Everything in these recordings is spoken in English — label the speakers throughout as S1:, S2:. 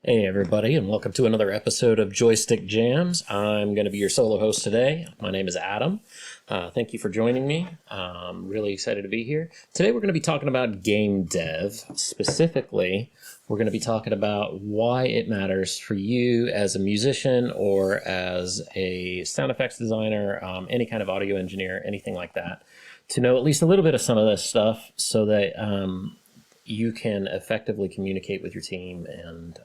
S1: Hey everybody, and welcome to another episode of Joystick Jams. I'm going to be your solo host today. My name is Adam. Thank you for joining me. I'm really excited to be here. Today we're going to be talking about game dev. Specifically, we're going to be talking about why it matters for you as a musician or as a sound effects designer, any kind of audio engineer, anything like that, to know at least a little bit of some of this stuff so that you can effectively communicate with your team and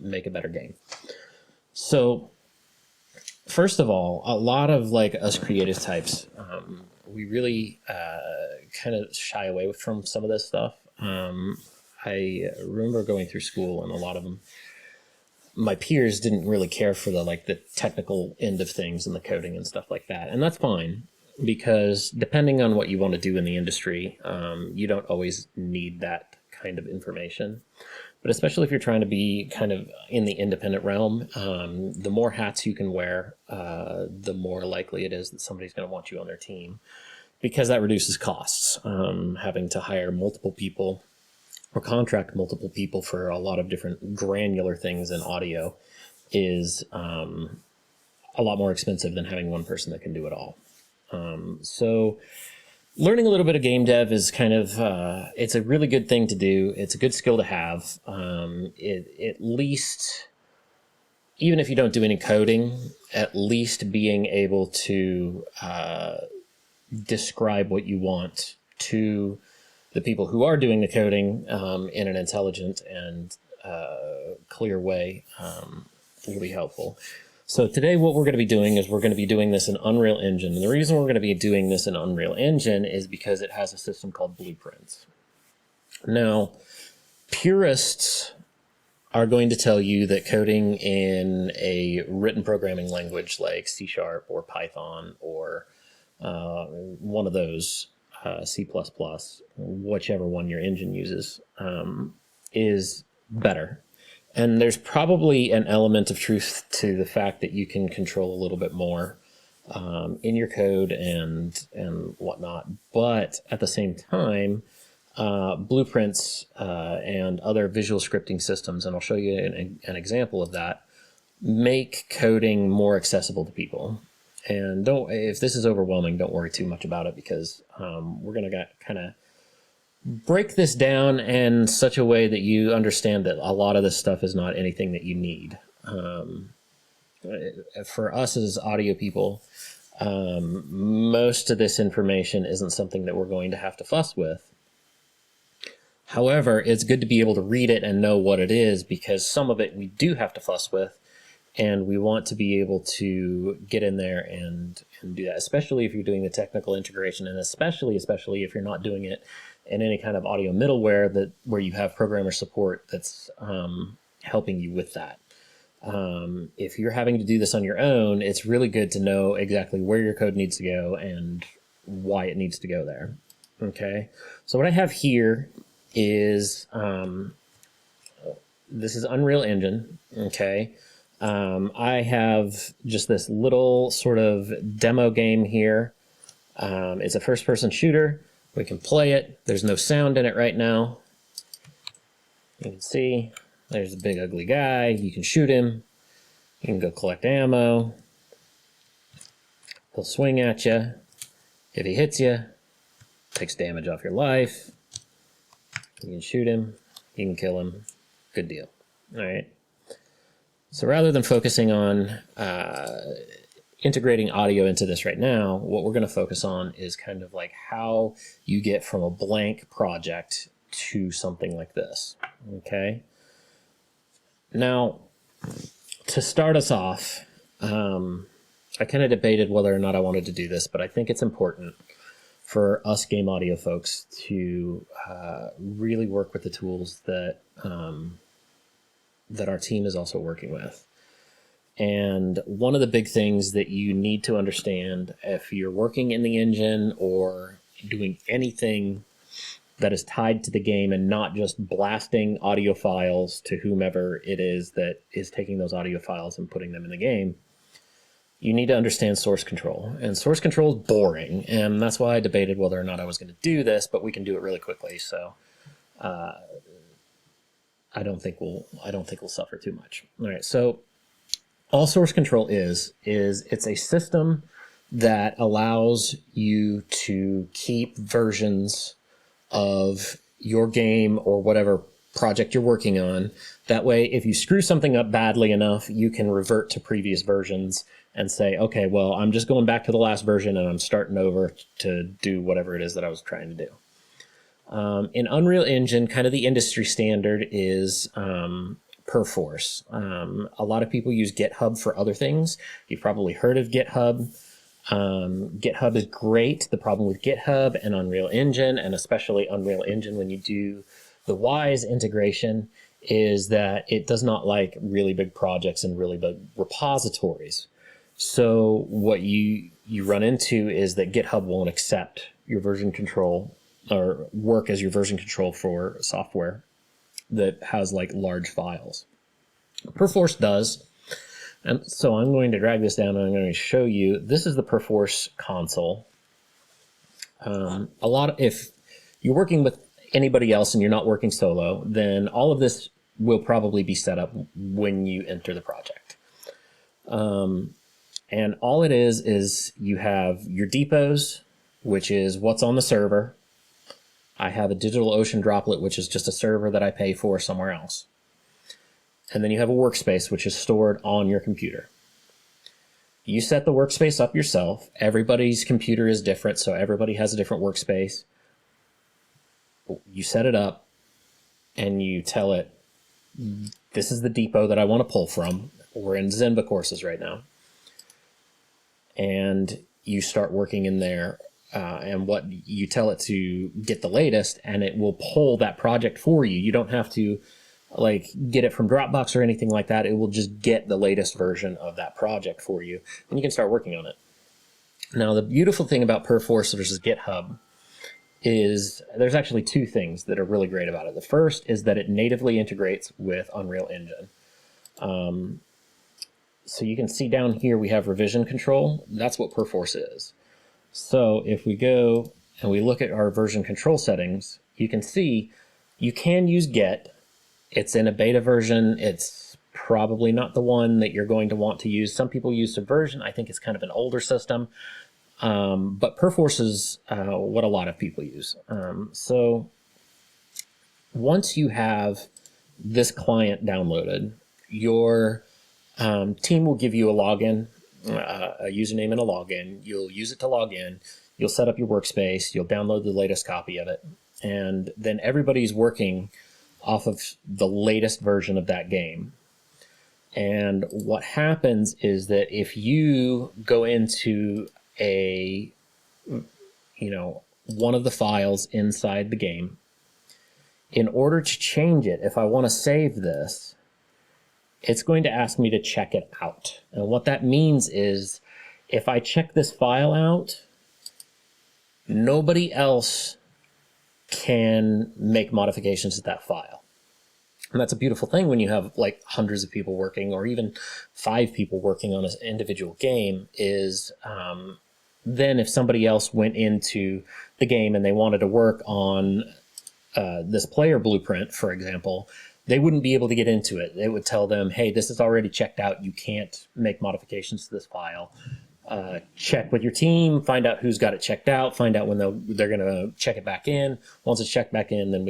S1: make a better game. So first of all, a lot of like us creative types, we really kind of shy away from some of this stuff. I remember going through school and a lot of them, my peers didn't really care for the technical end of things and the coding and stuff like that. And that's fine, because depending on what you want to do in the industry, you don't always need that kind of information. But especially if you're trying to be kind of in the independent realm, the more hats you can wear, the more likely it is that somebody's going to want you on their team, because that reduces costs. Having to hire multiple people or contract multiple people for a lot of different granular things in audio is a lot more expensive than having one person that can do it all. So learning a little bit of game dev is kind of, it's a really good thing to do. It's a good skill to have. At least, even if you don't do any coding, at least being able to describe what you want to the people who are doing the coding in an intelligent and clear way will be helpful. So today what we're going to be doing is we're going to be doing this in Unreal Engine. And the reason we're going to be doing this in Unreal Engine is because it has a system called Blueprints. Now, purists are going to tell you that coding in a written programming language like C# or Python or one of those, C++, whichever one your engine uses, is better. And there's probably an element of truth to the fact that you can control a little bit more in your code and whatnot. But at the same time, Blueprints and other visual scripting systems, and I'll show you an example of that, make coding more accessible to people. And if this is overwhelming, don't worry too much about it, because we're going to kind of break this down in such a way that you understand that a lot of this stuff is not anything that you need. For us as audio people, most of this information isn't something that we're going to have to fuss with. However, it's good to be able to read it and know what it is, because some of it we do have to fuss with, and we want to be able to get in there and do that, especially if you're doing the technical integration, and especially if you're not doing it in any kind of audio middleware where you have programmer support that's helping you with that. If you're having to do this on your own, it's really good to know exactly where your code needs to go and why it needs to go there. Okay, so what I have here is, this is Unreal Engine, okay? I have just this little sort of demo game here. It's a first-person shooter. We can play it. There's no sound in it right now. You can see there's a big ugly guy. You can shoot him. You can go collect ammo. He'll swing at you. If he hits you, takes damage off your life. You can shoot him. You can kill him. Good deal. All right. So rather than focusing on integrating audio into this right now, what we're going to focus on is kind of like how you get from a blank project to something like this. Okay. Now, to start us off, I kind of debated whether or not I wanted to do this, but I think it's important for us game audio folks to really work with the tools that that our team is also working with. And one of the big things that you need to understand if you're working in the engine or doing anything that is tied to the game and not just blasting audio files to whomever it is that is taking those audio files and putting them in the game, you need to understand source control. And source control is boring, and that's why I debated whether or not I was going to do this, but we can do it really quickly. So I don't think we'll suffer too much. All right, so all source control is it's a system that allows you to keep versions of your game or whatever project you're working on. That way, if you screw something up badly enough, you can revert to previous versions and say, okay, well, I'm just going back to the last version and I'm starting over to do whatever it is that I was trying to do. In Unreal Engine, kind of the industry standard is Perforce. A lot of people use GitHub for other things. You've probably heard of GitHub. GitHub is great. The problem with GitHub and Unreal Engine, and especially Unreal Engine when you do the Wise integration, is that it does not like really big projects and really big repositories. So what you run into is that GitHub won't accept your version control or work as your version control for software that has like large files. Perforce does. And so I'm going to drag this down and I'm going to show you. This is the Perforce console. If you're working with anybody else and you're not working solo, then all of this will probably be set up when you enter the project. And all it is you have your depots, which is what's on the server. I have a DigitalOcean Droplet, which is just a server that I pay for somewhere else. And then you have a workspace, which is stored on your computer. You set the workspace up yourself. Everybody's computer is different, so everybody has a different workspace. You set it up, and you tell it, this is the depot that I want to pull from. We're in Zenva courses right now. And you start working in there. And what you tell it to get the latest, and it will pull that project for you. You don't have to like get it from Dropbox or anything like that. It will just get the latest version of that project for you, and you can start working on it. Now, the beautiful thing about Perforce versus GitHub is there's actually two things that are really great about it. The first is that it natively integrates with Unreal Engine. So you can see down here we have revision control. That's what Perforce is. So if we go and we look at our version control settings, you can see you can use Get. It's in a beta version. It's probably not the one that you're going to want to use. Some people use Subversion. I think it's kind of an older system. But Perforce is what a lot of people use. So once you have this client downloaded, your team will give you a login, a username and a login. You'll use it to log in. You'll set up your workspace. You'll download the latest copy of it. And then everybody's working off of the latest version of that game. And what happens is that if you go into one of the files inside the game, in order to change it, if I want to save this, it's going to ask me to check it out. And what that means is if I check this file out, nobody else can make modifications to that file. And that's a beautiful thing when you have like hundreds of people working, or even 5 people working on an individual game, is then if somebody else went into the game and they wanted to work on this player blueprint, for example, they wouldn't be able to get into it. It would tell them, hey, this is already checked out. You can't make modifications to this file. Check with your team, find out who's got it checked out, find out when they're going to check it back in. Once it's checked back in, then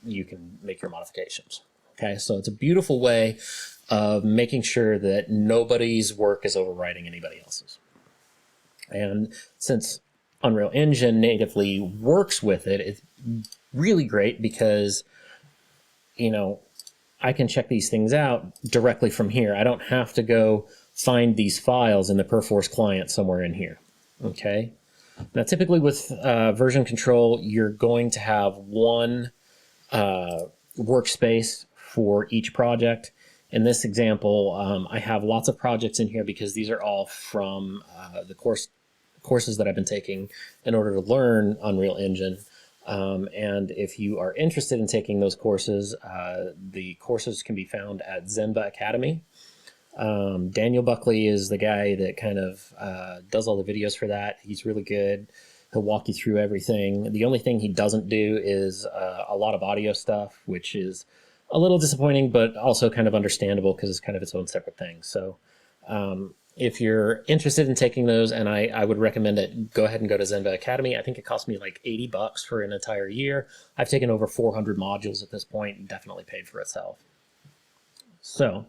S1: you can make your modifications. Okay, so it's a beautiful way of making sure that nobody's work is overriding anybody else's. And since Unreal Engine natively works with it, it's really great because, I can check these things out directly from here. I don't have to go find these files in the Perforce client somewhere in here. Okay. Now, typically with version control, you're going to have one workspace for each project. In this example, I have lots of projects in here because these are all from the courses that I've been taking in order to learn Unreal Engine. And if you are interested in taking those courses, the courses can be found at Zenva Academy. Daniel Buckley is the guy that kind of does all the videos for that. He's really good. He'll walk you through everything. The only thing he doesn't do is a lot of audio stuff, which is a little disappointing, but also kind of understandable because it's kind of its own separate thing. So if you're interested in taking those, and I would recommend it, go ahead and go to Zenva Academy. I think it cost me like $80 for an entire year. I've taken over 400 modules at this point and definitely paid for itself. So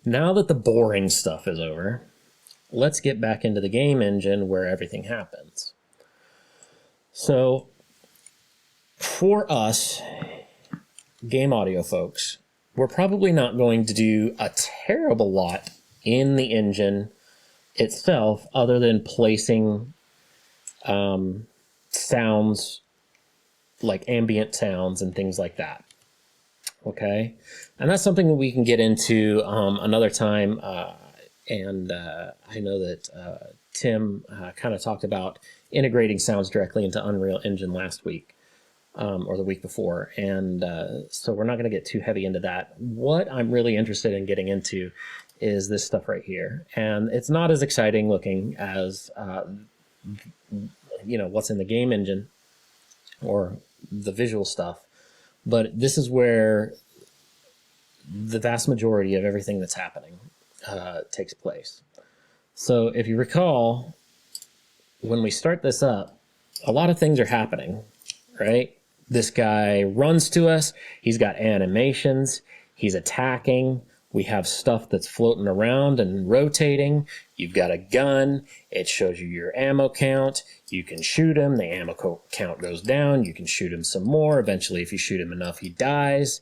S1: now that the boring stuff is over, let's get back into the game engine where everything happens. So for us game audio folks, we're probably not going to do a terrible lot in the engine itself other than placing sounds like ambient sounds and things like that. Okay, and that's something that we can get into another time. And I know that Tim kind of talked about integrating sounds directly into Unreal Engine last week or the week before. And so we're not going to get too heavy into that. What I'm really interested in getting into is this stuff right here. And it's not as exciting looking as, what's in the game engine or the visual stuff. But this is where the vast majority of everything that's happening takes place. So if you recall, when we start this up, a lot of things are happening, right? This guy runs to us. He's got animations. He's attacking. We have stuff that's floating around and rotating. You've got a gun. It shows you your ammo count. You can shoot him. The ammo count goes down. You can shoot him some more. Eventually, if you shoot him enough, he dies.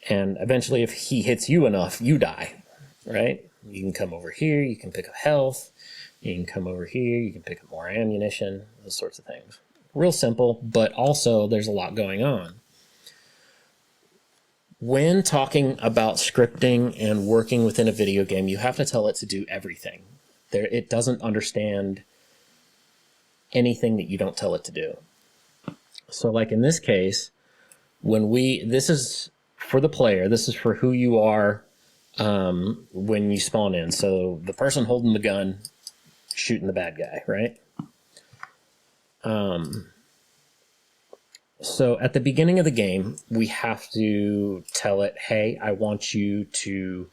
S1: And eventually, if he hits you enough, you die, right? You can come over here. You can pick up health. You can come over here. You can pick up more ammunition, those sorts of things. Real simple, but also there's a lot going on. When talking about scripting and working within a video game, you have to tell it to do everything. It doesn't understand anything that you don't tell it to do. So like in this case, this is for the player, this is for who you are when you spawn in. So the person holding the gun, shooting the bad guy, right? So at the beginning of the game, we have to tell it, hey, I want you to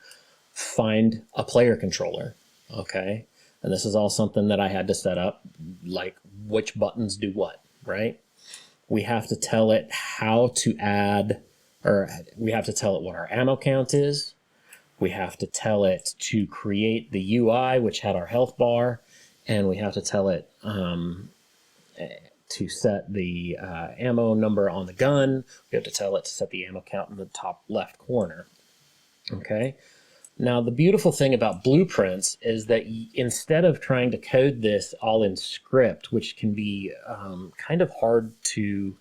S1: find a player controller, okay? And this is all something that I had to set up, like which buttons do what, right? We have to tell it how to add, or we have to tell it what our ammo count is. We have to tell it to create the UI, which had our health bar, and we have to tell it to set the ammo number on the gun. We have to tell it to set the ammo count in the top left corner. Okay. Now, the beautiful thing about blueprints is that instead of trying to code this all in script, which can be kind of hard to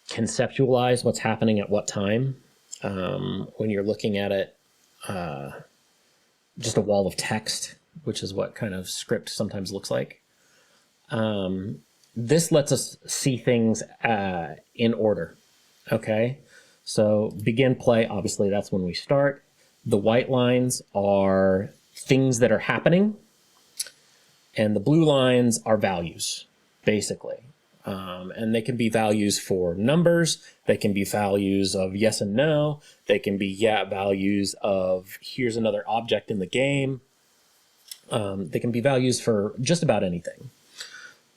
S1: conceptualize what's happening at what time, when you're looking at it, just a wall of text, which is what kind of script sometimes looks like. This lets us see things in order, okay? So begin play, obviously that's when we start. The white lines are things that are happening, and the blue lines are values, basically. And they can be values for numbers, they can be values of yes and no, they can be values of here's another object in the game. They can be values for just about anything.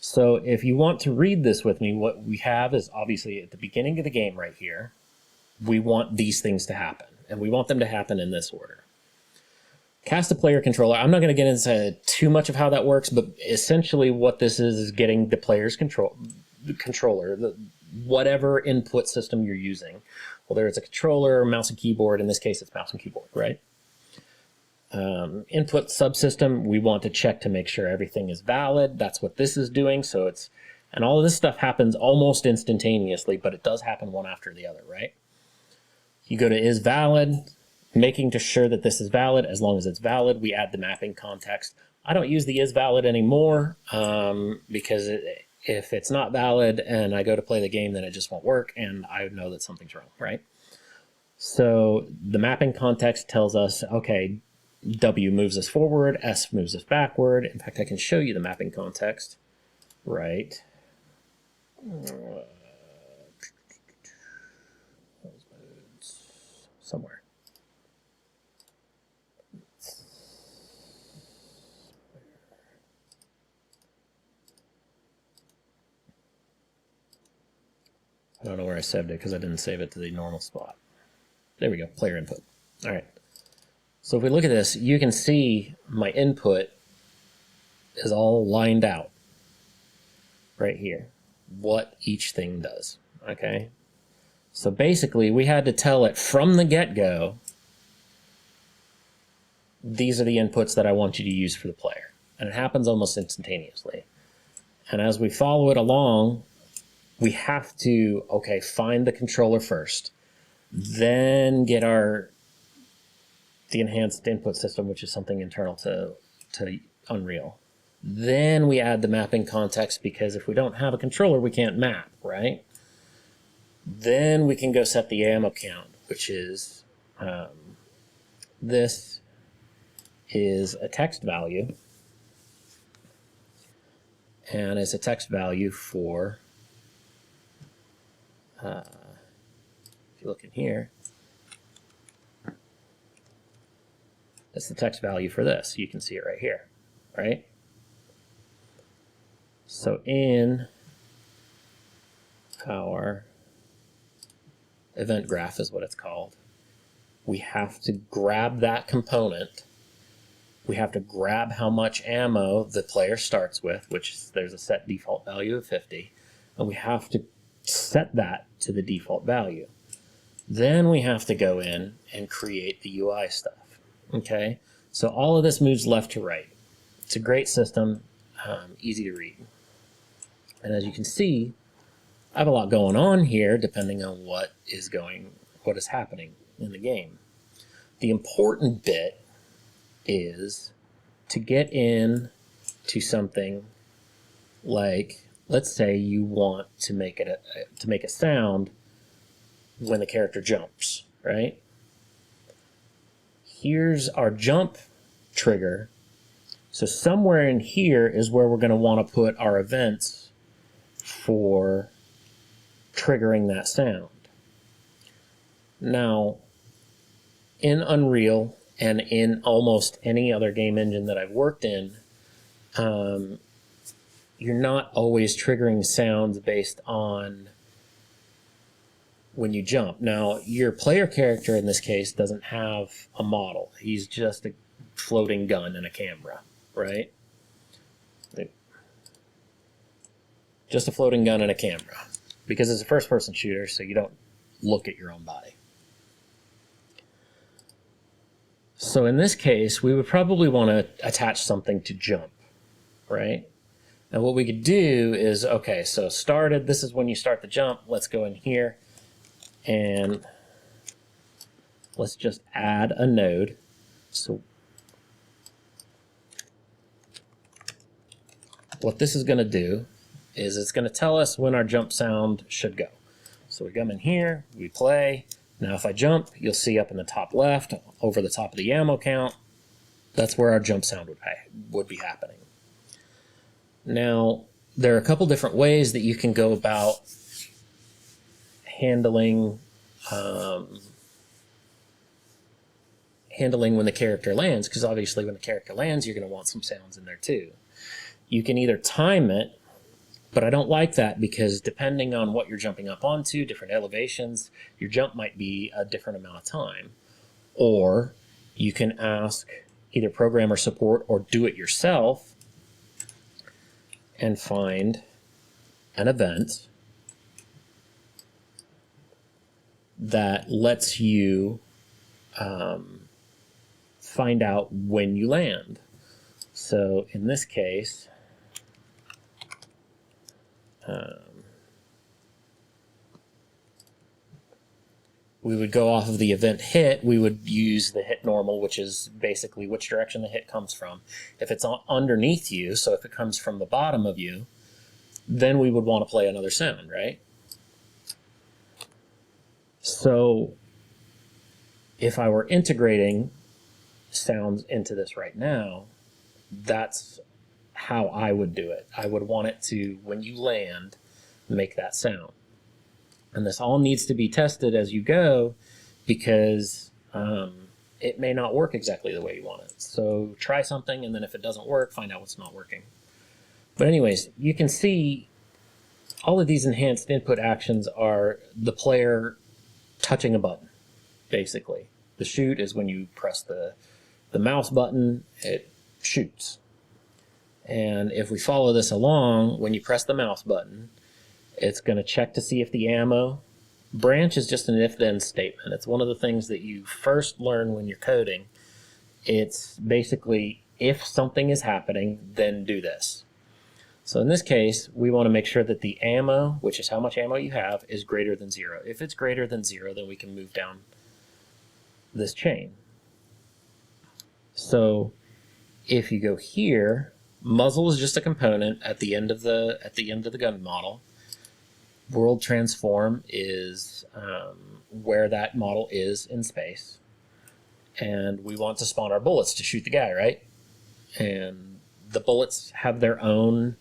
S1: So if you want to read this with me, what we have is obviously at the beginning of the game right here, we want these things to happen, and we want them to happen in this order. Cast a player controller. I'm not going to get into too much of how that works, but essentially what this is getting the player's controller, whatever input system you're using, whether it's a controller, mouse and keyboard, in this case it's mouse and keyboard, right? Input subsystem, we want to check to make sure everything is valid. That's what this is doing. So and all of this stuff happens almost instantaneously, but it does happen one after the other, right? You go to is valid, making sure that this is valid. As long as it's valid, we add the mapping context. I don't use the is valid anymore because if it's not valid and I go to play the game, then it just won't work and I know that something's wrong, right? So the mapping context tells us, okay, W moves us forward, S moves us backward. In fact, I can show you the mapping context. right. Somewhere. I don't know where I saved it because I didn't save it to the normal spot. There we go, player input. All right. So if we look at this, you can see my input is all lined out right here, what each thing does, okay? So basically, we had to tell it from the get-go, these are the inputs that I want you to use for the player. And it happens almost instantaneously. And as we follow it along, we have to, okay, find the controller first, then get the enhanced input system, which is something internal to Unreal. Then we add the mapping context, because if we don't have a controller, we can't map, right? Then we can go set the ammo count, which is, this is a text value, and it's a text value for, if you look in here, that's the text value for this. You can see it right here, right? So in our event graph is what it's called, we have to grab that component. We have to grab how much ammo the player starts with, which is, there's a set default value of 50, and we have to set that to the default value. Then we have to go in and create the UI stuff, okay? So all of this moves left to right. It's a great system, easy to read. And as you can see, I have a lot going on here depending on what is happening in the game. The important bit is to get in to something like, let's say you want to make a sound when the character jumps, right? Here's our jump trigger. So somewhere in here is where we're going to want to put our events for triggering that sound. Now, in Unreal and in almost any other game engine that I've worked in, you're not always triggering sounds based on when you jump. Now, your player character in this case doesn't have a model. He's just a floating gun and a camera, right? Just a floating gun and a camera, because it's a first-person shooter, so you don't look at your own body. So in this case, we would probably want to attach something to jump, right? And what we could do is, okay, so started, this is when you start the jump. Let's go in here and let's just add a node. So what this is going to do is it's going to tell us when our jump sound should go. So we come in here, we play. Now if I jump, you'll see up in the top left, over the top of the ammo count, that's where our jump sound would be happening. Now, there are a couple different ways that you can go about handling when the character lands, because obviously when the character lands, you're going to want some sounds in there too. You can either time it, but I don't like that, because depending on what you're jumping up onto, different elevations, your jump might be a different amount of time. Or you can ask either programmer support or do it yourself and find an event that lets you find out when you land. So in this case, we would go off of the event hit. We would use the hit normal, which is basically which direction the hit comes from. If it's underneath you, so if it comes from the bottom of you, then we would want to play another sound, right? So if I were integrating sounds into this right now, that's how I would do it. I would want it to, when you land, make that sound. And this all needs to be tested as you go, because it may not work exactly the way you want it. So try something, and then if it doesn't work, find out what's not working. But anyways, you can see all of these enhanced input actions are the player touching a button, basically. The shoot is when you press the mouse button, it shoots. And if we follow this along, when you press the mouse button, it's going to check to see if the ammo. Branch is just an if-then statement. It's one of the things that you first learn when you're coding. It's basically, if something is happening, then do this. So in this case, we want to make sure that the ammo, which is how much ammo you have, is greater than 0. If it's greater than 0, then we can move down this chain. So if you go here, muzzle is just a component at the end of the gun model. World transform is where that model is in space. And we want to spawn our bullets to shoot the guy, right? And the bullets have their own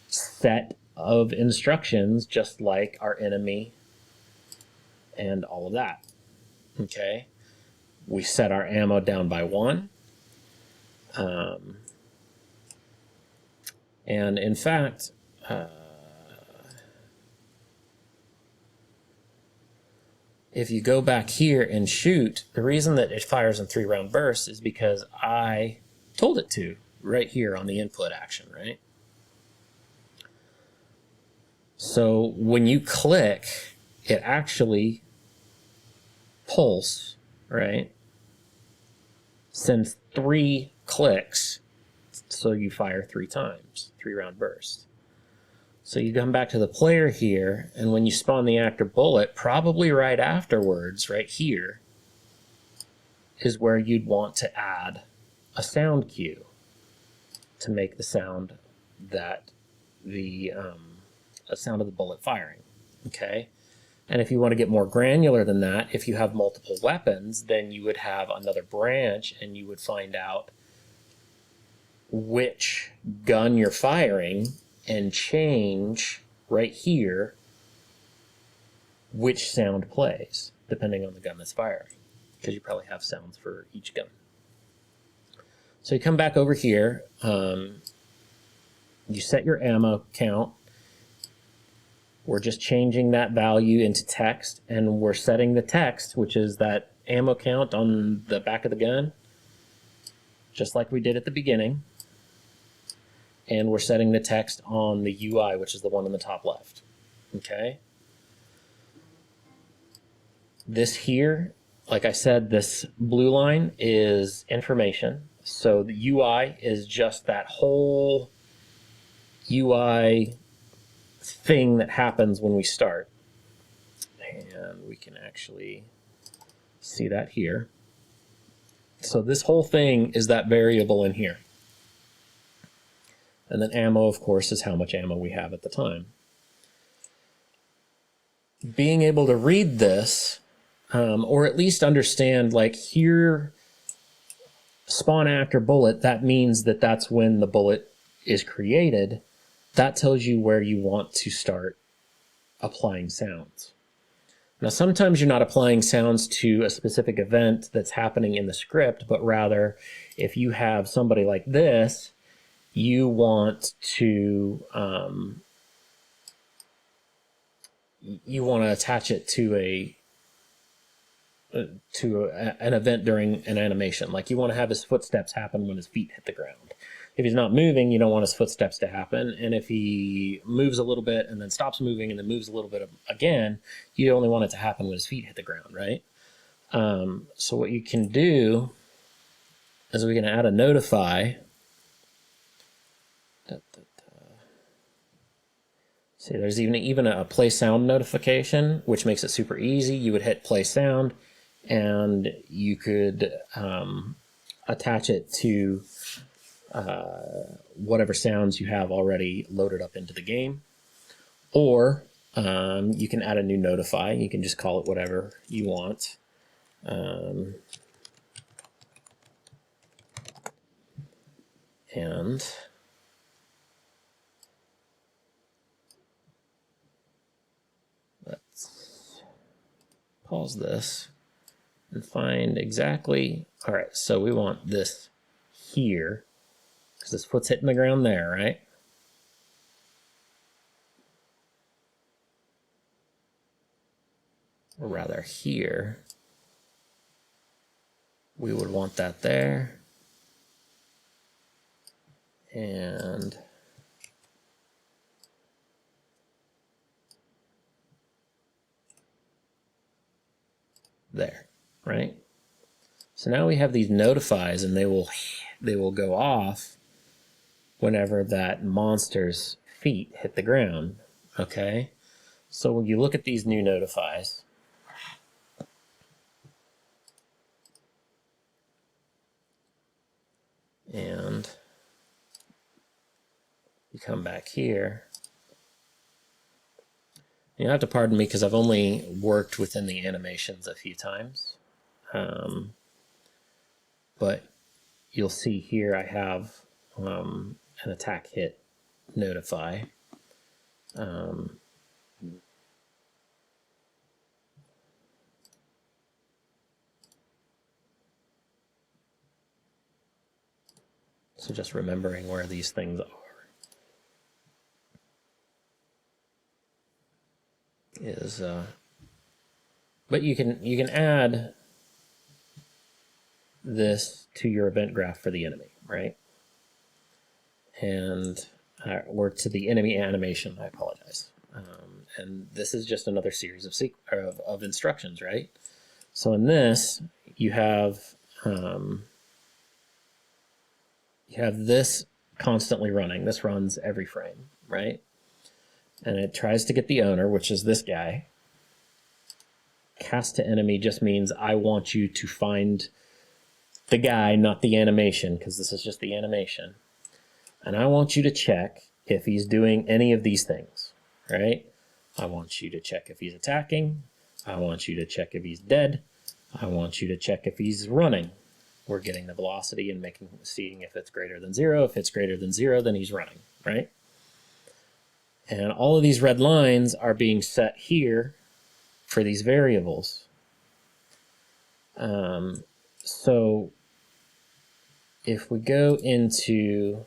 S1: set of instructions, just like our enemy and all of that. Okay? We set our ammo down by 1. And in fact, if you go back here and shoot, the reason that it fires in 3-round bursts is because I told it to right here on the input action, right? So when you click, it actually pulse, right? Sends 3 clicks, so you fire 3 times, 3-round burst. So you come back to the player here, and when you spawn the actor bullet, probably right afterwards, right here, is where you'd want to add a sound cue to make the sound that the sound of the bullet firing. Okay, and if you want to get more granular than that, if you have multiple weapons, then you would have another branch, and you would find out which gun you're firing and change right here which sound plays, depending on the gun that's firing, because you probably have sounds for each gun. So you come back over here, you set your ammo count. We're just changing that value into text, and we're setting the text, which is that ammo count on the back of the gun, just like we did at the beginning. And we're setting the text on the UI, which is the one on the top left. Okay? This here, like I said, this blue line is information. So the UI is just that whole UI thing that happens when we start. And we can actually see that here. So this whole thing is that variable in here. And then ammo, of course, is how much ammo we have at the time. Being able to read this, or at least understand, like here, spawn actor bullet, that means that that's when the bullet is created. That tells you where you want to start applying sounds. Now, sometimes you're not applying sounds to a specific event that's happening in the script, but rather, if you have somebody like this, you want to attach it to an event during an animation. Like you want to have his footsteps happen when his feet hit the ground. If he's not moving, you don't want his footsteps to happen. And if he moves a little bit and then stops moving and then moves a little bit again, you only want it to happen when his feet hit the ground, right? So what you can do is we can add a notify. See, there's even a play sound notification, which makes it super easy. You would hit play sound, and you could attach it to whatever sounds you have already loaded up into the game. Or you can add a new notify. You can just call it whatever you want. And pause this and find exactly, all right, so we want this here, because this foot's hitting the ground there, right? Or rather here. We would want that there. And there, right? So now we have these notifies, and they will go off whenever that monster's feet hit the ground, okay? So when you look at these new notifies, and you come back here, you have to pardon me because I've only worked within the animations a few times. But you'll see here I have an attack hit notify. So just remembering where these things are is, but you can add this to your event graph for the enemy, right? And or to the enemy animation. I apologize. And this is just another series of instructions, right? So in this, you have this constantly running. This runs every frame, right? And it tries to get the owner, which is this guy. Cast to enemy just means I want you to find the guy, not the animation, because this is just the animation. And I want you to check if he's doing any of these things, right? I want you to check if he's attacking. I want you to check if he's dead. I want you to check if he's running. We're getting the velocity and seeing if it's greater than 0. If it's greater than 0, then he's running, right? And all of these red lines are being set here for these variables. So if we go into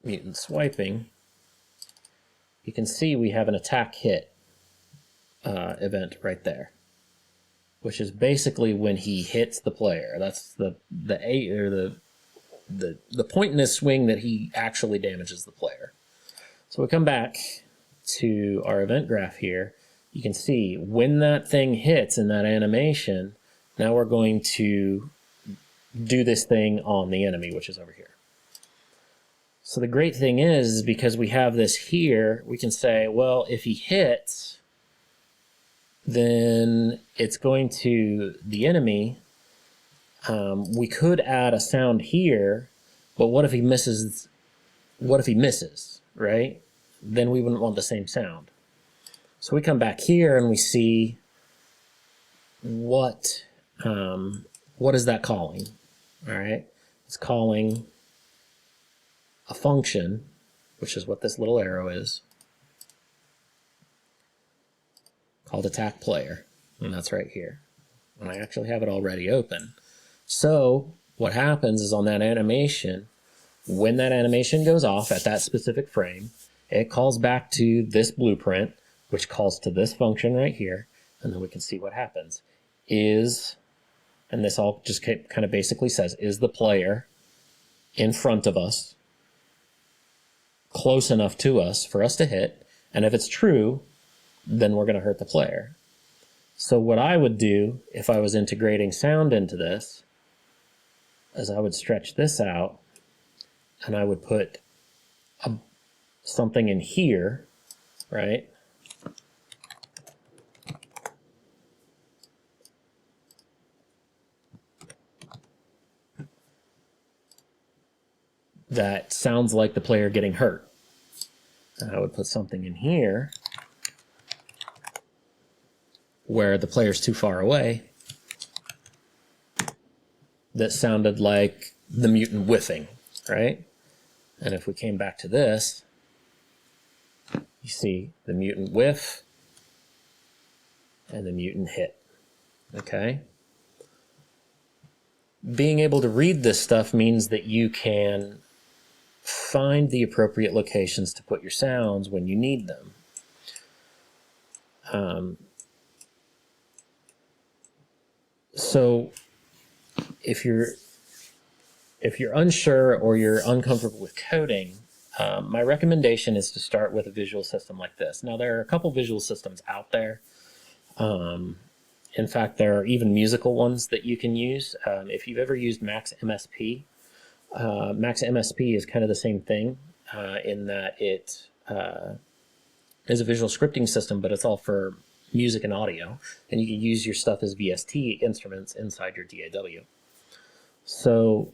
S1: mutant swiping, you can see we have an attack hit event right there, which is basically when he hits the player. That's the point in his swing that he actually damages the player. So we come back to our event graph here. You can see when that thing hits in that animation, now we're going to do this thing on the enemy, which is over here. So the great thing is because we have this here, we can say, well, if he hits, then it's going to the enemy. We could add a sound here, but what if he misses? What if he misses, right? Then we wouldn't want the same sound. So we come back here and we see what is that calling? All right, it's calling a function, which is what this little arrow is, called attack player, and that's right here. And I actually have it already open. So what happens is on that animation, when that animation goes off at that specific frame, it calls back to this blueprint, which calls to this function right here, and then we can see what happens. And this all just kind of basically says, is the player in front of us, close enough to us for us to hit? And if it's true, then we're going to hurt the player. So what I would do if I was integrating sound into this is I would stretch this out and I would put something in here, right? That sounds like the player getting hurt. And I would put something in here where the player's too far away that sounded like the mutant whiffing, right? And if we came back to this, You see the mutant whiff and the mutant hit. Okay? Being able to read this stuff means that you can find the appropriate locations to put your sounds when you need them. So if you're unsure or you're uncomfortable with coding, my recommendation is to start with a visual system like this. Now, there are a couple visual systems out there. In fact, there are even musical ones that you can use. If you've ever used Max MSP, Max MSP is kind of the same thing in that it is a visual scripting system, but it's all for music and audio, and you can use your stuff as VST instruments inside your DAW. So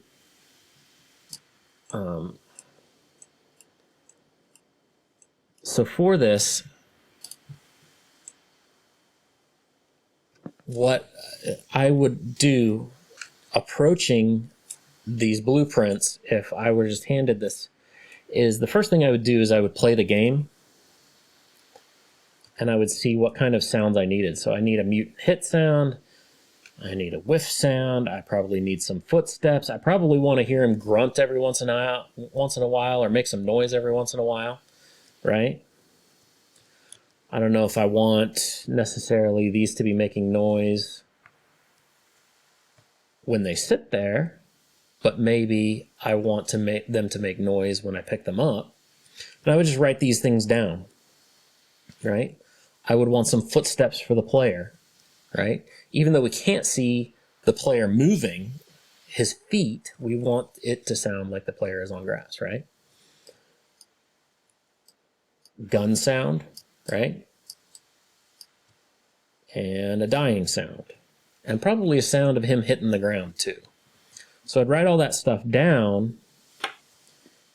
S1: for this, what I would do approaching these blueprints, if I were just handed this, is the first thing I would do is I would play the game and I would see what kind of sounds I needed. So I need a mutant hit sound, I need a whiff sound, I probably need some footsteps, I probably want to hear him grunt every once in a while or make some noise every once in a while, right? I don't know if I want necessarily these to be making noise when they sit there, but maybe I want to make them to make noise when I pick them up. And I would just write these things down, right? I would want some footsteps for the player, right? Even though we can't see the player moving his feet, we want it to sound like the player is on grass, right? Gun sound, right? And a dying sound. And probably a sound of him hitting the ground too. So I'd write all that stuff down,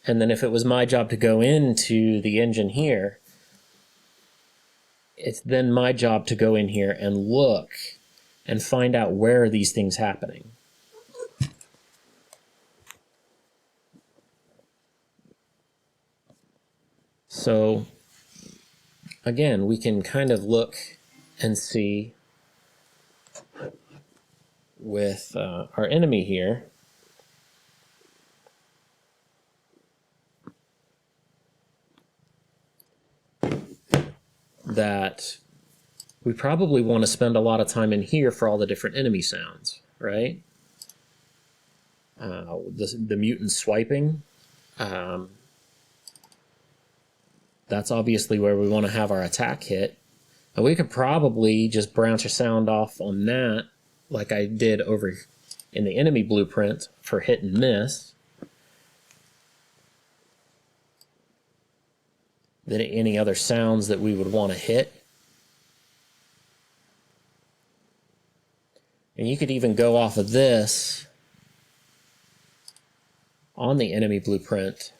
S1: and then if it was my job to go into the engine here, it's then my job to go in here and look and find out where are these things happening. So again, we can kind of look and see with our enemy here that we probably want to spend a lot of time in here for all the different enemy sounds, right? The mutant swiping, that's obviously where we want to have our attack hit. And we could probably just branch a sound off on that, like I did over in the enemy blueprint for hit and miss. Then any other sounds that we would want to hit. And you could even go off of this on the enemy blueprint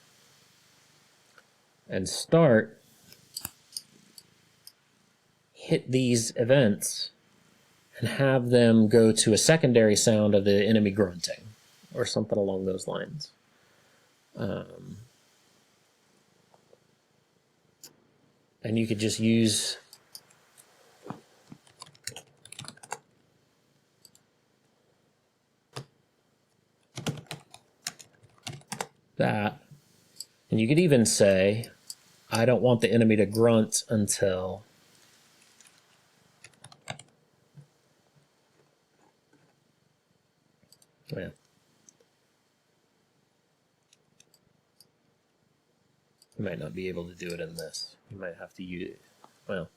S1: and hit these events and have them go to a secondary sound of the enemy grunting or something along those lines. And you could just use that. And you could even say, I don't want the enemy to grunt until you might not be able to do it in this. You might have to use it, well,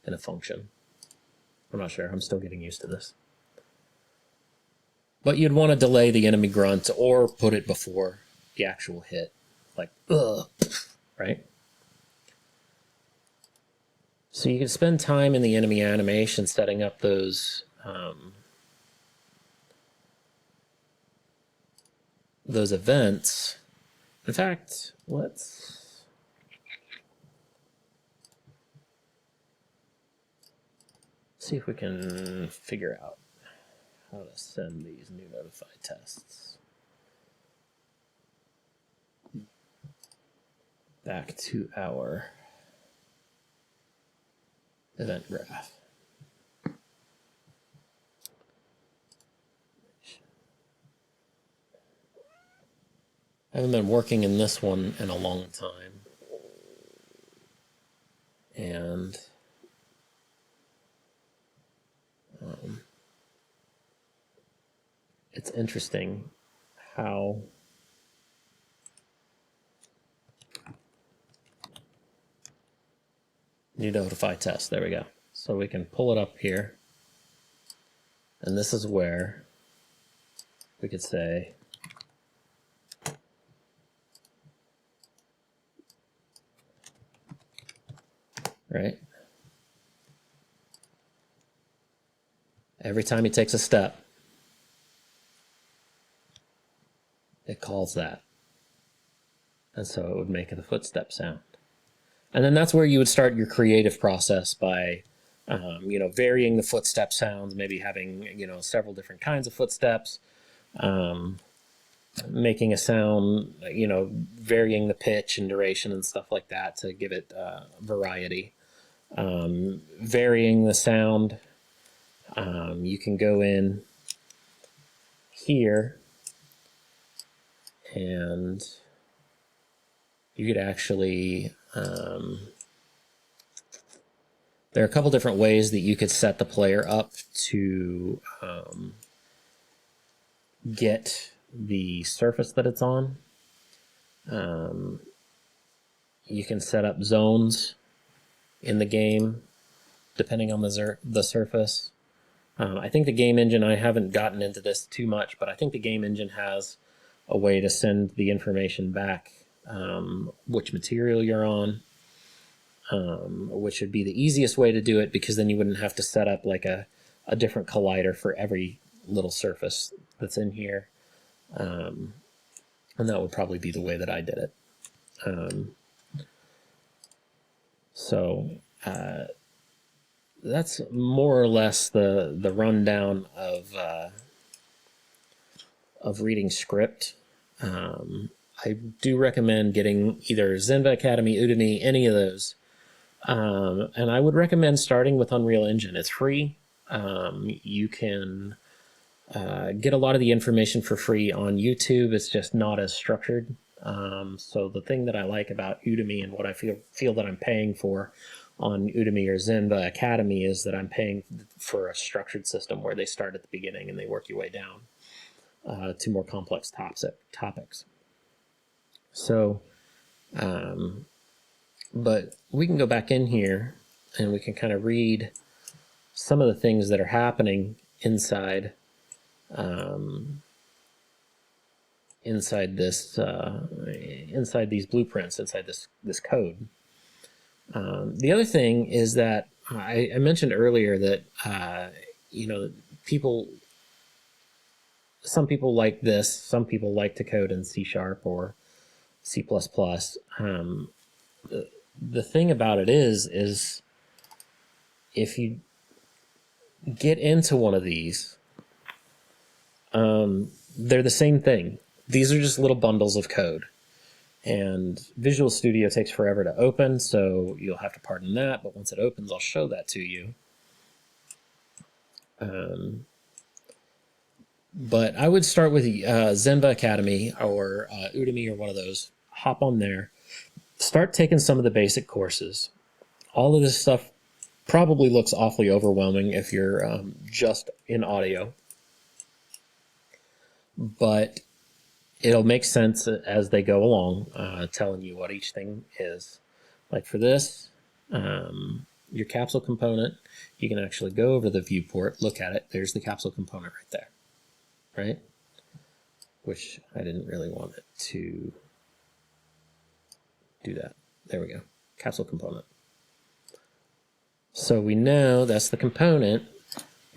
S1: in a function. I'm not sure. I'm still getting used to this. But you'd want to delay the enemy grunt or put it before the actual hit. Like, ugh, right? So you can spend time in the enemy animation setting up those events. In fact, let's see if we can figure out how to send these new notify tests back to our event graph. I haven't been working in this one in a long time. And it's interesting how new notify test. There we go. So we can pull it up here. And this is where we could say right? Every time he takes a step, it calls that. And so it would make the footstep sound. And then that's where you would start your creative process by, varying the footstep sounds, maybe having, several different kinds of footsteps, making a sound, varying the pitch and duration and stuff like that to give it variety. Varying the sound, you can go in here and you could actually, there are a couple different ways that you could set the player up to get the surface that it's on. You can set up zones in the game depending on the surface. I think the game engine, I haven't gotten into this too much, but I think the game engine has a way to send the information back, which material you're on, which would be the easiest way to do it, because then you wouldn't have to set up like a different collider for every little surface that's in here. And that would probably be the way that I did it. That's more or less the rundown of reading script. I do recommend getting either Zenva Academy, Udemy, any of those. And I would recommend starting with Unreal Engine. It's free. You can get a lot of the information for free on YouTube. It's just not as structured. So the thing that I like about Udemy and what I feel that I'm paying for on Udemy or Zenva Academy is that I'm paying for a structured system where they start at the beginning and they work your way down to more complex topics. So, but we can go back in here and we can kind of read some of the things that are happening inside inside these blueprints, inside this code. The other thing is that I mentioned earlier that some people like this, some people like to code in C# or C++. The thing about it is if you get into one of these, they're the same thing. These are just little bundles of code. And Visual Studio takes forever to open, so you'll have to pardon that. But once it opens, I'll show that to you. But I would start with Zenva Academy or Udemy or one of those. Hop on there. Start taking some of the basic courses. All of this stuff probably looks awfully overwhelming if you're just in audio. But it'll make sense as they go along, telling you what each thing is. Like for this, your capsule component, you can actually go over the viewport, look at it. There's the capsule component right there, right? Which I didn't really want it to do that. There we go, capsule component. So we know that's the component.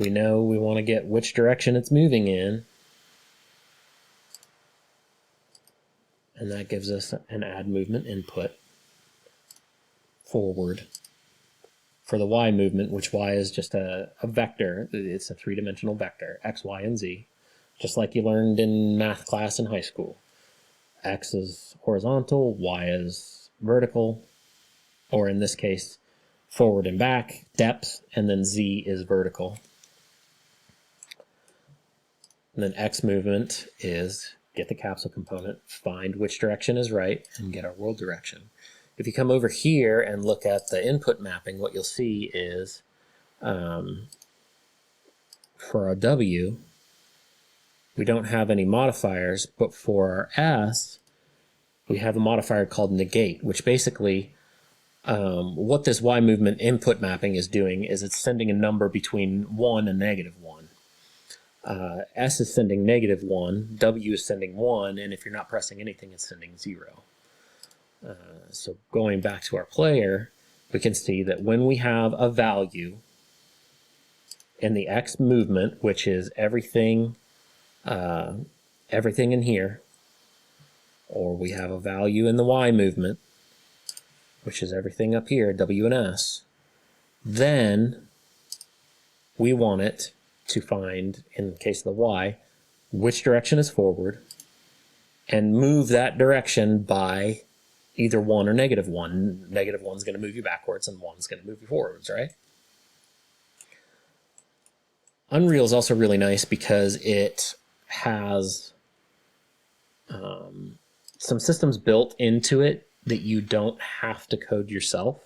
S1: We know we want to get which direction it's moving in. And that gives us an add movement input forward. For the Y movement, which Y is just a vector, it's a three-dimensional vector, X, Y, and Z, just like you learned in math class in high school. X is horizontal, Y is vertical, or in this case, forward and back, depth, and then Z is vertical. And then X movement is get the capsule component, find which direction is right, and get our world direction. If you come over here and look at the input mapping, what you'll see is for our W, we don't have any modifiers, but for our S, we have a modifier called negate, which basically what this Y movement input mapping is doing is it's sending a number between 1 and -1. S is sending -1, W is sending 1, and if you're not pressing anything, it's sending 0. So going back to our player, we can see that when we have a value in the X movement, which is everything in here, or we have a value in the Y movement, which is everything up here, W and S, then we want it to find, in the case of the Y, which direction is forward, and move that direction by either 1 or -1. -1 is going to move you backwards, and 1 is going to move you forwards, right? Unreal is also really nice because it has some systems built into it that you don't have to code yourself.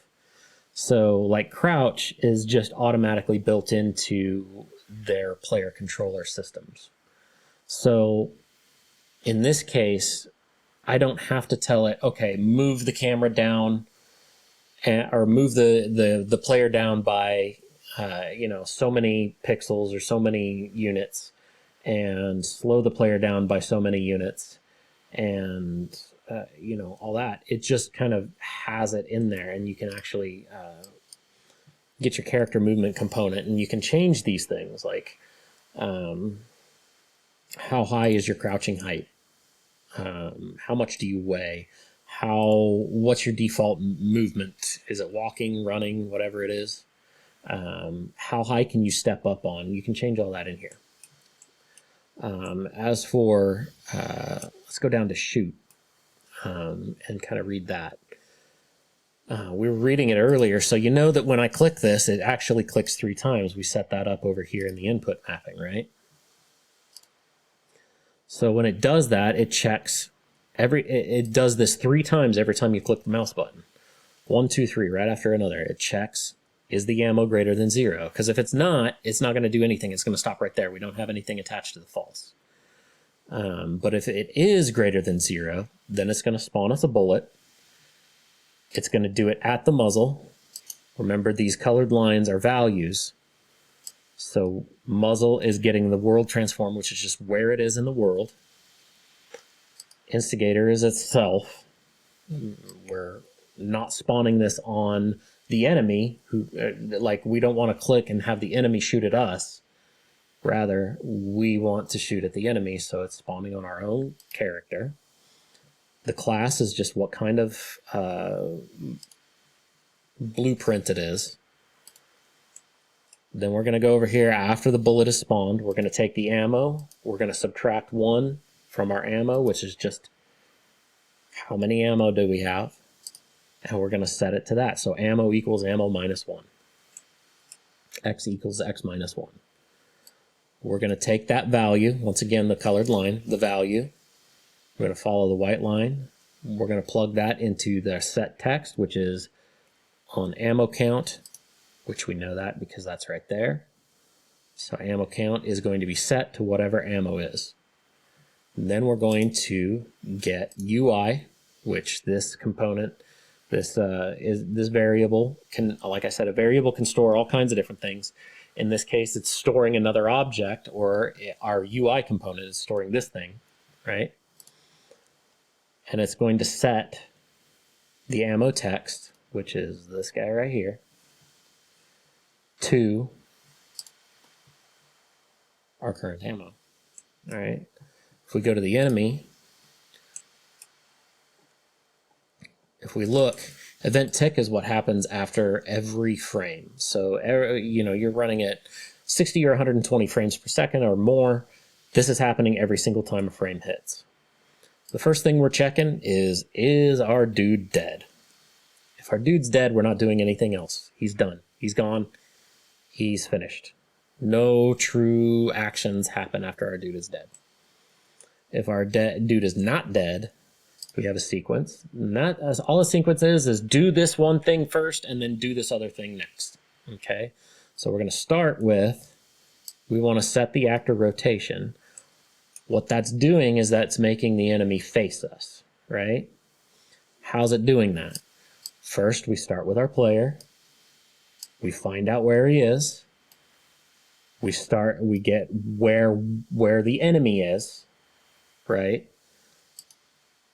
S1: So like Crouch is just automatically built into their player controller systems. So in this case, I don't have to tell it, okay, move the camera down or move the player down by so many pixels or so many units, and slow the player down by so many units, and all that. It just kind of has it in there, and you can actually get your character movement component, and you can change these things like how high is your crouching height, how much do you weigh, what's your default movement, is it walking, running, whatever it is, how high can you step up on. You can change all that in here. As for let's go down to shoot and kind of read that. We were reading it earlier, so you know that when I click this, it actually clicks 3 times. We set that up over here in the input mapping, right? So when it does that, it checks it does this 3 times every time you click the mouse button. 1, 2, 3, right after another. It checks, is the ammo greater than 0? Because if it's not going to do anything. It's going to stop right there. We don't have anything attached to the false. But if it is greater than 0, then it's going to spawn us a bullet. It's going to do it at the muzzle. Remember, these colored lines are values. So muzzle is getting the world transform, which is just where it is in the world. Instigator is itself. We're not spawning this on the enemy, who like we don't want to click and have the enemy shoot at us. Rather, we want to shoot at the enemy, so it's spawning on our own character. The class is just what kind of blueprint it is. Then we're going to go over here after the bullet is spawned. We're going to take the ammo. We're going to subtract 1 from our ammo, which is just how many ammo do we have. And we're going to set it to that. So ammo equals ammo minus 1. X equals X minus 1. We're going to take that value, once again the colored line, the value. We're going to follow the white line. We're going to plug that into the set text, which is on ammo count, which we know that because that's right there. So ammo count is going to be set to whatever ammo is. And then we're going to get UI, which this component, this variable can, like I said, a variable can store all kinds of different things. In this case, it's storing another object, or our UI component is storing this thing, right? And it's going to set the ammo text, which is this guy right here, to our current ammo. All right. If we go to the enemy, if we look, event tick is what happens after every frame. So, you're running at 60 or 120 frames per second or more. This is happening every single time a frame hits. The first thing we're checking is our dude dead? If If our dude's dead, we're not doing anything else. He's done. He's gone. He's finished. No true actions happen after our dude is dead. If our dude is not dead, we have a sequence. And all a sequence is do this one thing first and then do this other thing next. Okay? So we're going to start with, we want to set the actor rotation. What that's doing is that's making the enemy face us, right? How's it doing that? First, we start with our player. We find out where he is. We get where the enemy is, right?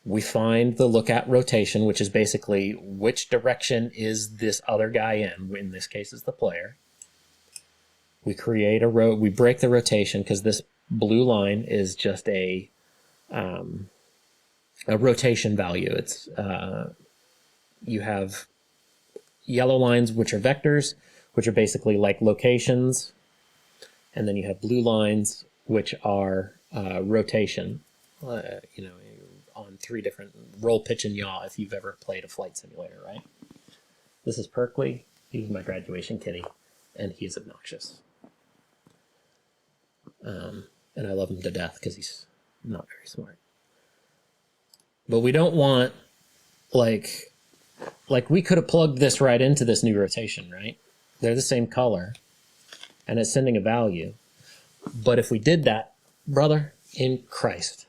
S1: We find the look at rotation, which is basically which direction is this other guy in this case is the player. We create we break the rotation because this blue line is just a rotation value. It's you have yellow lines, which are vectors, which are basically like locations, and then you have blue lines, which are rotation. On 3 different roll, pitch, and yaw. If you've ever played a flight simulator, right? This is Perkley. He's my graduation kitty, and he is obnoxious. And I love him to death because he's not very smart. But we don't want, like we could have plugged this right into this new rotation, right? They're the same color, and it's sending a value. But if we did that, brother, in Christ,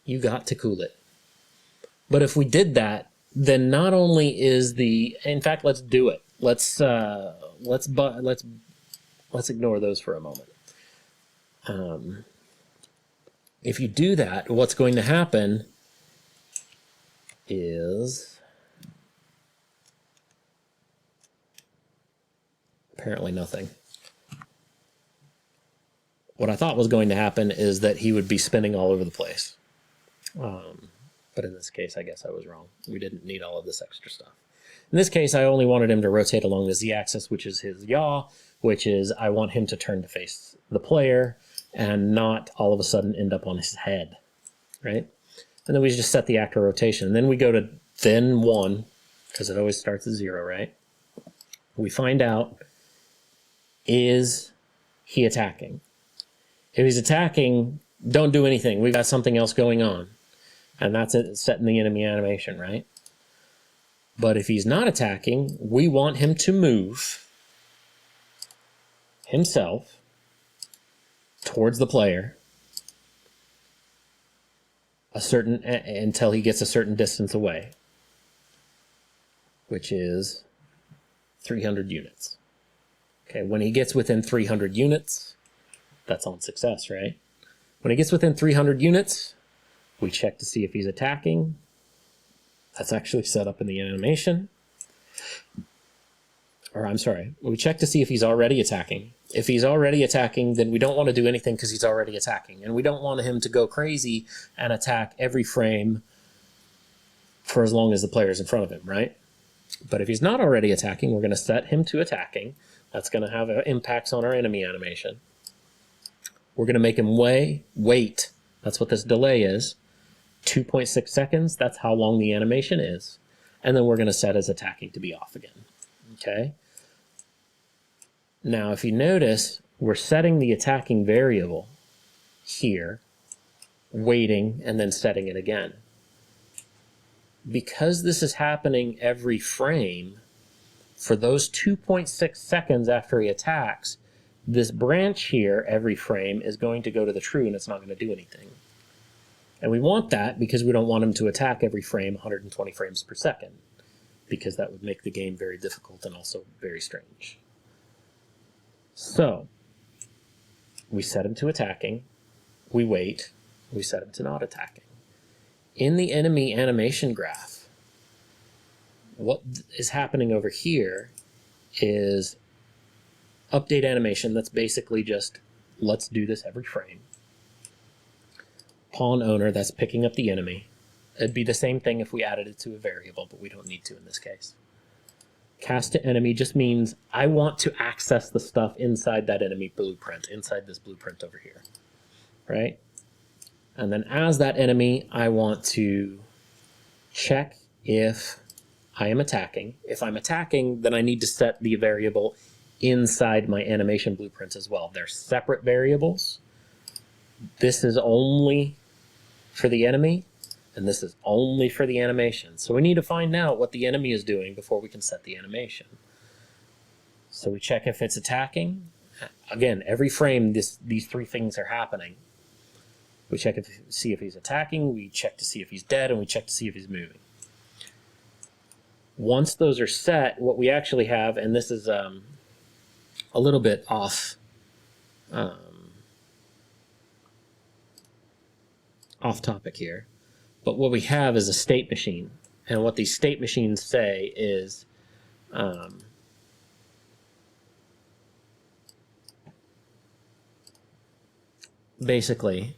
S1: you got to cool it. But if we did that, then not only is in fact, let's do it. Let's ignore those for a moment. If you do that, what's going to happen is apparently nothing. What I thought was going to happen is that he would be spinning all over the place. But in this case, I guess I was wrong. We didn't need all of this extra stuff. In this case, I only wanted him to rotate along the z-axis, which is his yaw, which is I want him to turn to face the player and not all of a sudden end up on his head, right? And then we just set the actor rotation. And then we go to then 1, because it always starts at 0, right? We find out, is he attacking? If he's attacking, don't do anything. We've got something else going on. And that's it, setting the enemy animation, right? But if he's not attacking, we want him to move himself towards the player until he gets a certain distance away, which is 300 units. Okay, when he gets within 300 units, that's on success, right? When he gets within 300 units, we check to see if he's attacking. That's actually set up in the animation. Or I'm sorry, we check to see if he's already attacking. If he's already attacking, then we don't want to do anything because he's already attacking. And we don't want him to go crazy and attack every frame for as long as the player's in front of him, right? But if he's not already attacking, we're going to set him to attacking. That's going to have impacts on our enemy animation. We're going to make him wait. That's what this delay is. 2.6 seconds, that's how long the animation is. And then we're going to set his attacking to be off again. Okay? Now, if you notice, we're setting the attacking variable here, waiting, and then setting it again. Because this is happening every frame, for those 2.6 seconds after he attacks, this branch here, every frame, is going to go to the true, and it's not going to do anything. And we want that because we don't want him to attack every frame 120 frames per second, because that would make the game very difficult and also very strange. So, we set him to attacking, we wait, we set him to not attacking. In the enemy animation graph, what is happening over here is update animation. That's basically just, let's do this every frame. Pawn owner, that's picking up the enemy. It'd be the same thing if we added it to a variable, but we don't need to in this case. Cast to enemy just means I want to access the stuff inside that enemy blueprint, inside this blueprint over here, right? And then as that enemy, I want to check if I am attacking. If I'm attacking, then I need to set the variable inside my animation blueprints as well. They're separate variables. This is only for the enemy, and this is only for the animation. So we need to find out what the enemy is doing before we can set the animation. So we check if it's attacking. Again, every frame, these three things are happening. We check to see if he's attacking, we check to see if he's dead, and we check to see if he's moving. Once those are set, what we actually have, and this is a little bit off topic here, but what we have is a state machine. And what these state machines say is basically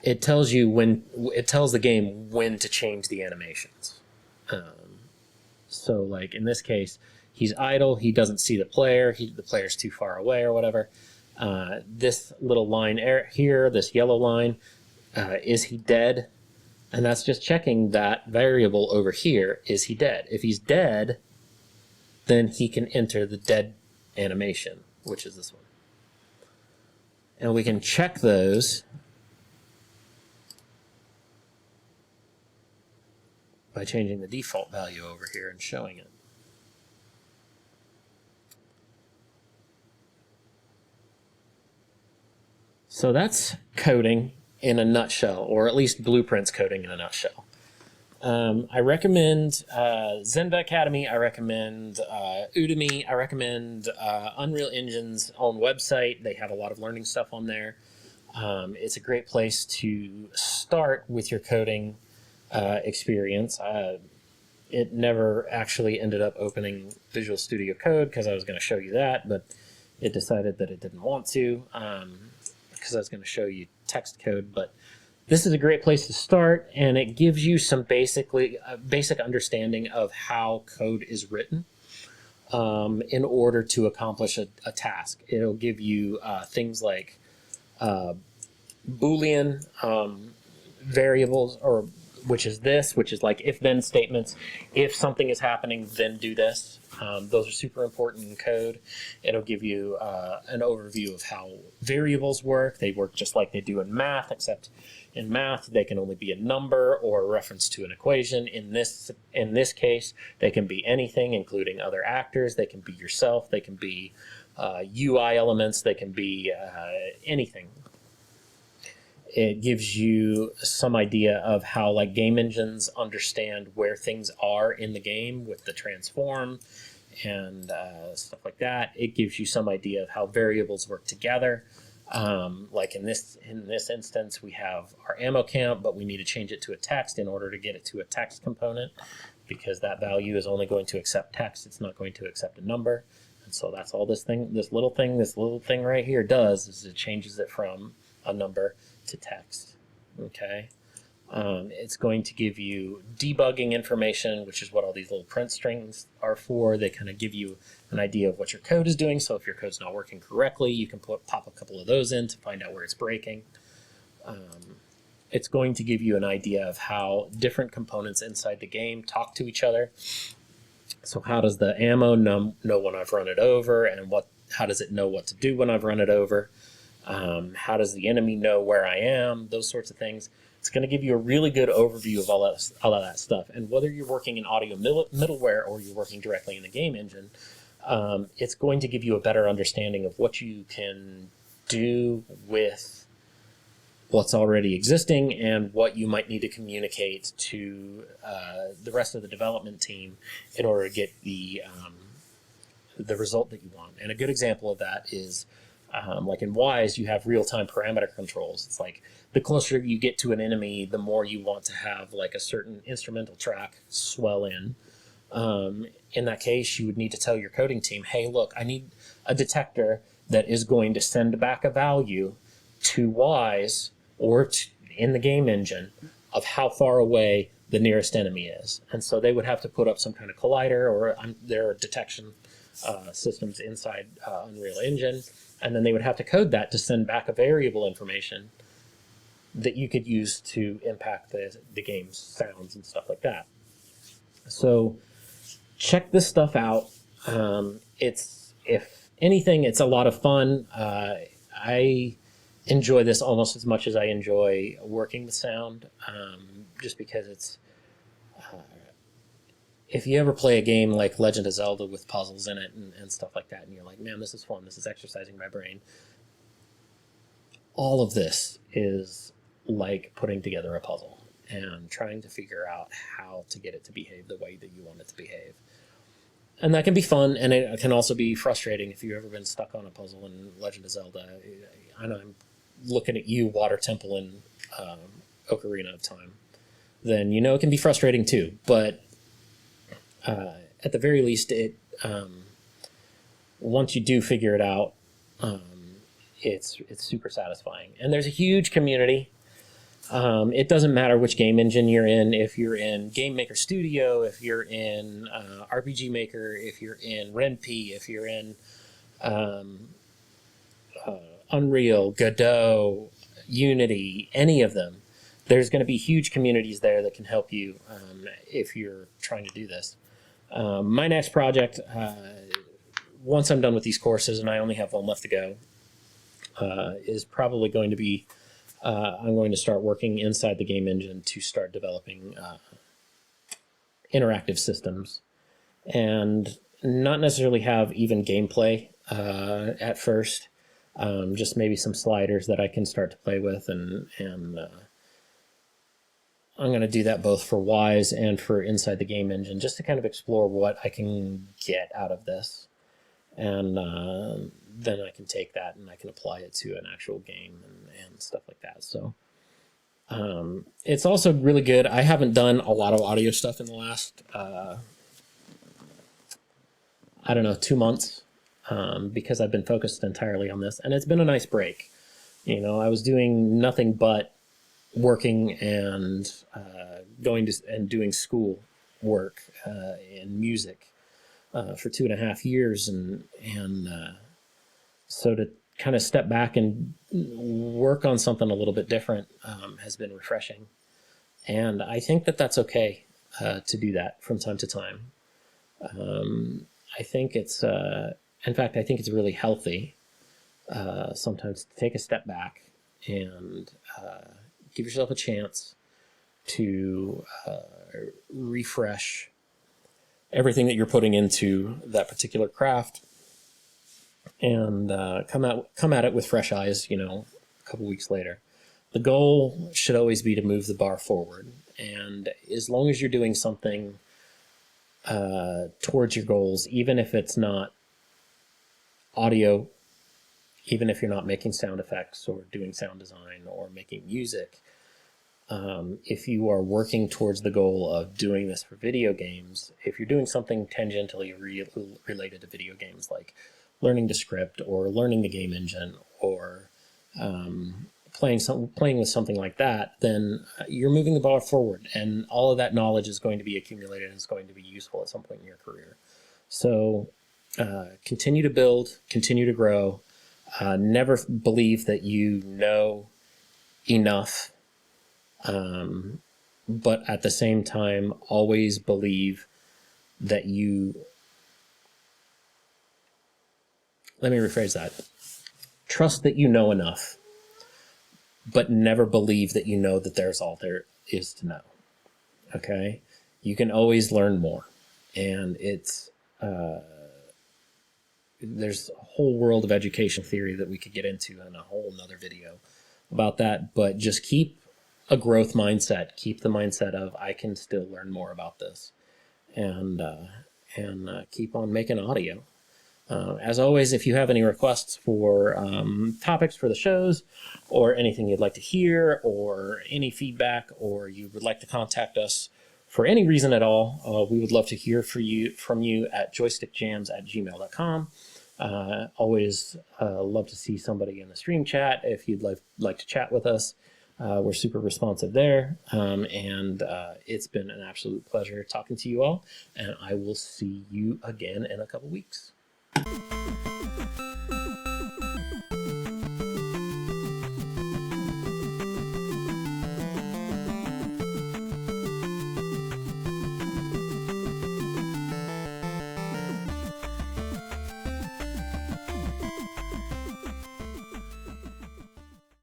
S1: it tells the game when to change the animations. So like in this case, he's idle, he doesn't see the player, the player's too far away or whatever. This little line here, this yellow line, is he dead? And that's just checking that variable over here, is he dead? If he's dead, then he can enter the dead animation, which is this one. And we can check those by changing the default value over here and showing it. So that's coding in a nutshell, or at least Blueprints coding in a nutshell. I recommend Zenva Academy, I recommend Udemy, I recommend Unreal Engine's own website. They have a lot of learning stuff on there. It's a great place to start with your coding experience. It never actually ended up opening Visual Studio Code because I was going to show you that, but it decided that it didn't want to because I was going to show you text code. But this is a great place to start, and it gives you some basic understanding of how code is written in order to accomplish a task. It'll give you things like Boolean variables, or which is like if-then statements. If something is happening, then do this. Those are super important in code. It'll give you an overview of how variables work. They work just like they do in math, except in math they can only be a number or a reference to an equation. In this case, they can be anything, including other actors. They can be yourself. They can be UI elements. They can be anything. It gives you some idea of how like game engines understand where things are in the game with the transform and stuff like that. It gives you some idea of how variables work together. Like in this instance, we have our ammo count, but we need to change it to a text in order to get it to a text component, because that value is only going to accept text. It's not going to accept a number. And so that's all this little thing right here does, is it changes it from a number to text. Okay. It's going to give you debugging information, which is what all these little print strings are for. They kind of give you an idea of what your code is doing. So if your code's not working correctly, you can pop a couple of those in to find out where it's breaking. It's going to give you an idea of how different components inside the game talk to each other. So how does the ammo know when I've run it over, and how does it know what to do when I've run it over? How does the enemy know where I am? Those sorts of things. It's going to give you a really good overview of all of that stuff. And whether you're working in audio middleware or you're working directly in the game engine, it's going to give you a better understanding of what you can do with what's already existing and what you might need to communicate to the rest of the development team in order to get the result that you want. And a good example of that is like in Wise, you have real-time parameter controls. It's like the closer you get to an enemy, the more you want to have like a certain instrumental track swell in. In that case, you would need to tell your coding team, hey, look, I need a detector that is going to send back a value to Wise or in the game engine of how far away the nearest enemy is. And so they would have to put up some kind of collider, or there are detection systems inside Unreal Engine. And then they would have to code that to send back a variable information that you could use to impact the game's sounds and stuff like that. So check this stuff out. It's, if anything, it's a lot of fun. I enjoy this almost as much as I enjoy working with sound, just because it's, if you ever play a game like Legend of Zelda with puzzles in it and stuff like that, and you're like, man, this is fun, this is exercising my brain, all of this is like putting together a puzzle and trying to figure out how to get it to behave the way that you want it to behave. And that can be fun, and it can also be frustrating if you've ever been stuck on a puzzle in Legend of Zelda. I know I'm looking at you, Water Temple, and Ocarina of Time. Then you know it can be frustrating too. But at the very least, it once you do figure it out, it's super satisfying. And there's a huge community. It doesn't matter which game engine you're in. If you're in Game Maker Studio, if you're in RPG Maker, if you're in Ren'Py, if you're in Unreal, Godot, Unity, any of them, there's going to be huge communities there that can help you if you're trying to do this. My next project, once I'm done with these courses, and I only have one left to go, is probably going to be I'm going to start working inside the game engine to start developing interactive systems, and not necessarily have even gameplay at first, just maybe some sliders that I can start to play with, and I'm going to do that both for Wwise and for inside the game engine, just to kind of explore what I can get out of this, and then I can take that and I can apply it to an actual game and stuff like that. So it's also really good. I haven't done a lot of audio stuff in the last, 2 months, because I've been focused entirely on this, and it's been a nice break. You know, I was doing nothing but working and going to and doing school work in music for 2.5 years, and so to kind of step back and work on something a little bit different has been refreshing. And I think that that's okay to do that from time to time. I think it's, in fact, I think it's really healthy sometimes to take a step back and give yourself a chance to refresh everything that you're putting into that particular craft, and come at it with fresh eyes, you know, a couple weeks later. The goal should always be to move the bar forward, and as long as you're doing something towards your goals, even if it's not audio, even if you're not making sound effects or doing sound design or making music, if you are working towards the goal of doing this for video games, if you're doing something tangentially related to video games, like learning to script or learning the game engine, or playing with something like that, then you're moving the bar forward, and all of that knowledge is going to be accumulated and it's going to be useful at some point in your career. So continue to build, continue to grow. Never believe that you know enough, but at the same time, always believe that let me rephrase that. Trust that you know enough, but never believe that you know that there's all there is to know. Okay? You can always learn more. And it's, there's a whole world of education theory that we could get into in a whole nother video about that, but just keep a growth mindset. Keep the mindset of, I can still learn more about this, and keep on making audio. As always, if you have any requests for topics for the shows, or anything you'd like to hear, or any feedback, or you would like to contact us for any reason at all, we would love to hear from you at joystickjams@gmail.com. Always love to see somebody in the stream chat if you'd like to chat with us. We're super responsive there, and it's been an absolute pleasure talking to you all, and I will see you again in a couple weeks.